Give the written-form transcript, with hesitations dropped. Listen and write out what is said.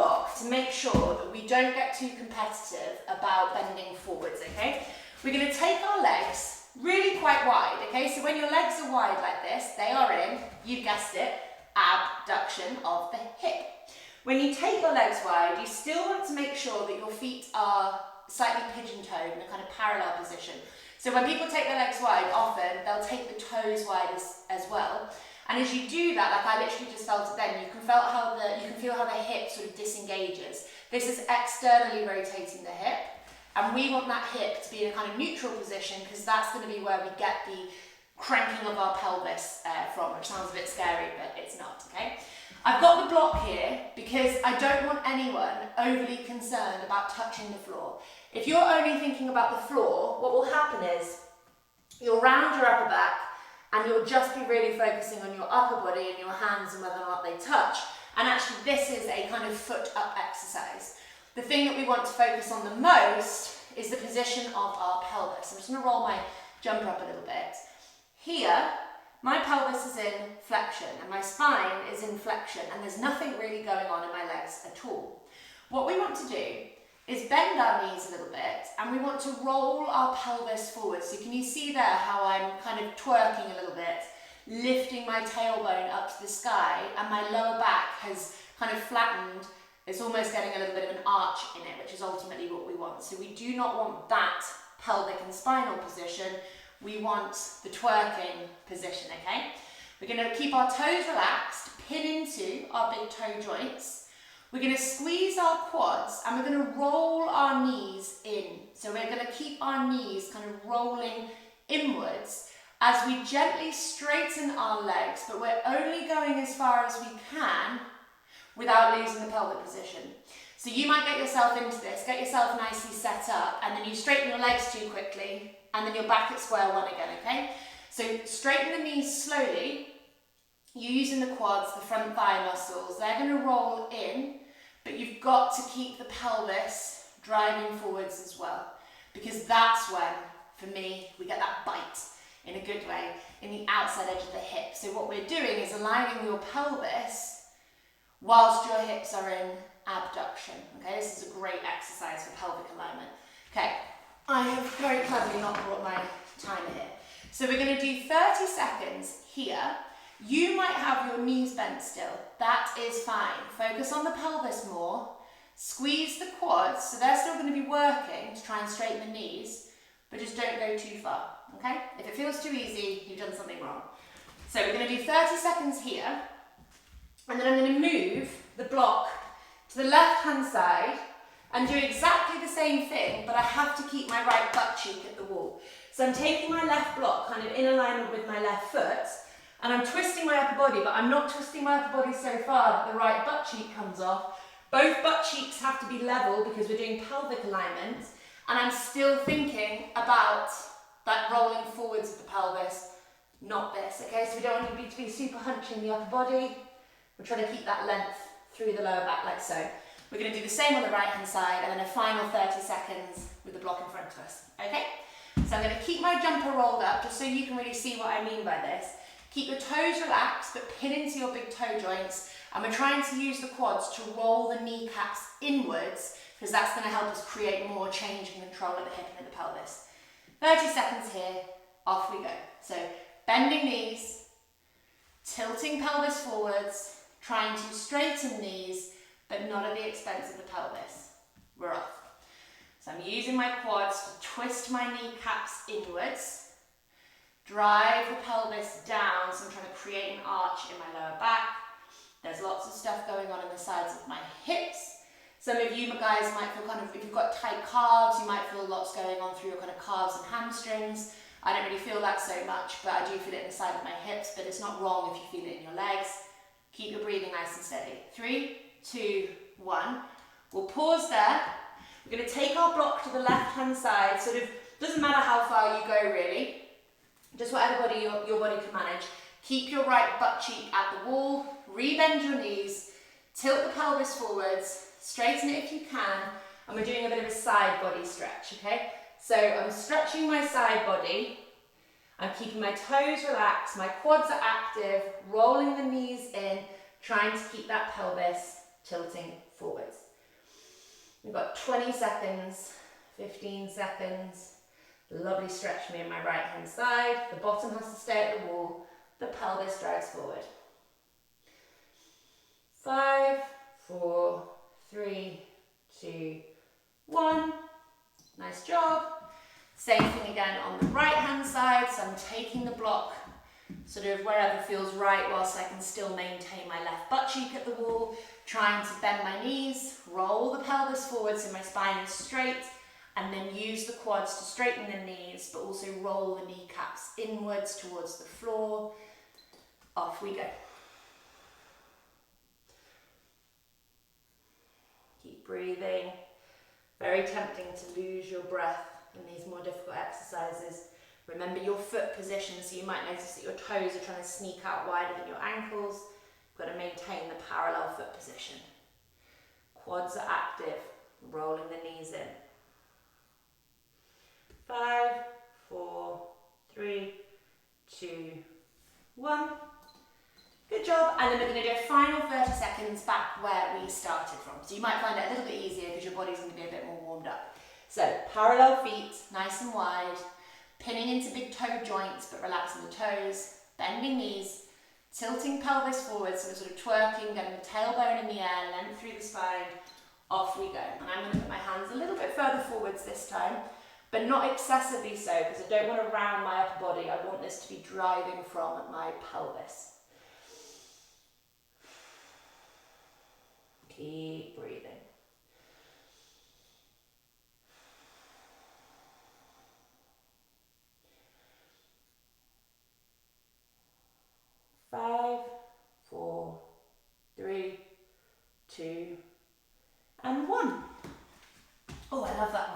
block to make sure that we don't get too competitive about bending forwards, okay? We're going to take our legs really quite wide, okay? So when your legs are wide like this, they are in, you guessed it, abduction of the hip. When you take your legs wide, you still want to make sure that your feet are slightly pigeon-toed in a kind of parallel position. So when people take their legs wide, often they'll take the toes wide as well. And as you do that, like I literally just felt it then, you can feel how the hip sort of disengages. This is externally rotating the hip, and we want that hip to be in a kind of neutral position because that's going to be where we get the cranking of our pelvis from, which sounds a bit scary, but it's not, okay? I've got the block here because I don't want anyone overly concerned about touching the floor. If you're only thinking about the floor, what will happen is you'll round your upper back and you'll just be really focusing on your upper body and your hands and whether or not they touch. And actually this is a kind of foot up exercise. The thing that we want to focus on the most is the position of our pelvis. I'm just going to roll my jumper up a little bit. Here, my pelvis is in flexion and my spine is in flexion and there's nothing really going on in my legs at all. What we want to do is bend our knees a little bit and we want to roll our pelvis forward. So can you see there how I'm kind of twerking a little bit, lifting my tailbone up to the sky and my lower back has kind of flattened. It's almost getting a little bit of an arch in it, which is ultimately what we want. So we do not want that pelvic and spinal position. We want the twerking position, okay? We're going to keep our toes relaxed, pin into our big toe joints. We're going to squeeze our quads and we're going to roll our knees in. So we're going to keep our knees kind of rolling inwards as we gently straighten our legs, but we're only going as far as we can without losing the pelvic position. So you might get yourself into this, get yourself nicely set up, and then you straighten your legs too quickly, and then you're back at square one again, okay? So straighten the knees slowly. You're using the quads, the front thigh muscles. They're going to roll in, but you've got to keep the pelvis driving forwards as well, because that's when, for me, we get that bite in a good way in the outside edge of the hip. So what we're doing is aligning your pelvis whilst your hips are in abduction. Okay, this is a great exercise for pelvic alignment. Okay, I have very cleverly not brought my timer here. So we're going to do 30 seconds here. You might have your knees bent still. That is fine. Focus on the pelvis more. Squeeze the quads, so they're still going to be working to try and straighten the knees, but just don't go too far, okay? If it feels too easy, you've done something wrong. So we're going to do 30 seconds here, and then I'm going to move the block to the left-hand side and do exactly the same thing, but I have to keep my right butt cheek at the wall. So I'm taking my left block kind of in alignment with my left foot, and I'm twisting my upper body, but I'm not twisting my upper body so far that the right butt cheek comes off. Both butt cheeks have to be level because we're doing pelvic alignment, and I'm still thinking about that rolling forwards of the pelvis, not this, okay? So we don't want you to be super hunching the upper body. We're trying to keep that length through the lower back like so. We're going to do the same on the right hand side and then a final 30 seconds with the block in front of us, okay? So I'm going to keep my jumper rolled up just so you can really see what I mean by this. Keep your toes relaxed but pin into your big toe joints, and we're trying to use the quads to roll the kneecaps inwards because that's going to help us create more change and control at the hip and at the pelvis. 30 seconds here, off we go. So bending knees, tilting pelvis forwards, trying to straighten knees, but not at the expense of the pelvis. We're off. So I'm using my quads to twist my kneecaps inwards, drive the pelvis down, so I'm trying to create an arch in my lower back. There's lots of stuff going on in the sides of my hips. Some of you guys might feel kind of, if you've got tight calves, you might feel lots going on through your kind of calves and hamstrings. I don't really feel that so much, but I do feel it in the side of my hips, but it's not wrong if you feel it in your legs. Keep your breathing nice and steady. 3, 2, 1. We'll pause there. We're going to take our block to the left-hand side, sort of, doesn't matter how far you go really, just whatever body your body can manage. Keep your right butt cheek at the wall, rebend your knees, tilt the pelvis forwards, straighten it if you can, and we're doing a bit of a side body stretch, okay? So I'm stretching my side body, I'm keeping my toes relaxed, my quads are active, rolling the knees in, trying to keep that pelvis tilting forwards. We've got 20 seconds, 15 seconds. Lovely stretch for me on my right hand side. The bottom has to stay at the wall. The pelvis drives forward. 5, 4, 3, 2, 1. Nice job. Same thing again on the right hand side. So I'm taking the block sort of wherever feels right whilst I can still maintain my left butt cheek at the wall. Trying to bend my knees, roll the pelvis forward so my spine is straight, and then use the quads to straighten the knees, but also roll the kneecaps inwards towards the floor. Off we go. Keep breathing. Very tempting to lose your breath in these more difficult exercises. Remember your foot position, so you might notice that your toes are trying to sneak out wider than your ankles. You've got to maintain the parallel foot position. Quads are active, rolling the knees in. 5, 4, 3, 2, 1. Good job. And then we're going to do a final 30 seconds back where we started from. So you might find it a little bit easier because your body's going to be a bit more warmed up. So parallel feet, nice and wide, pinning into big toe joints but relaxing the toes, bending knees, tilting pelvis forward, so we're sort of twerking, getting the tailbone in the air, length through the spine. Off we go. And I'm going to put my hands a little bit further forwards this time, but not excessively so, because I don't want to round my upper body. I want this to be driving from my pelvis. Keep breathing. Five, 4, 3, 2, and 1. Oh, I love that one.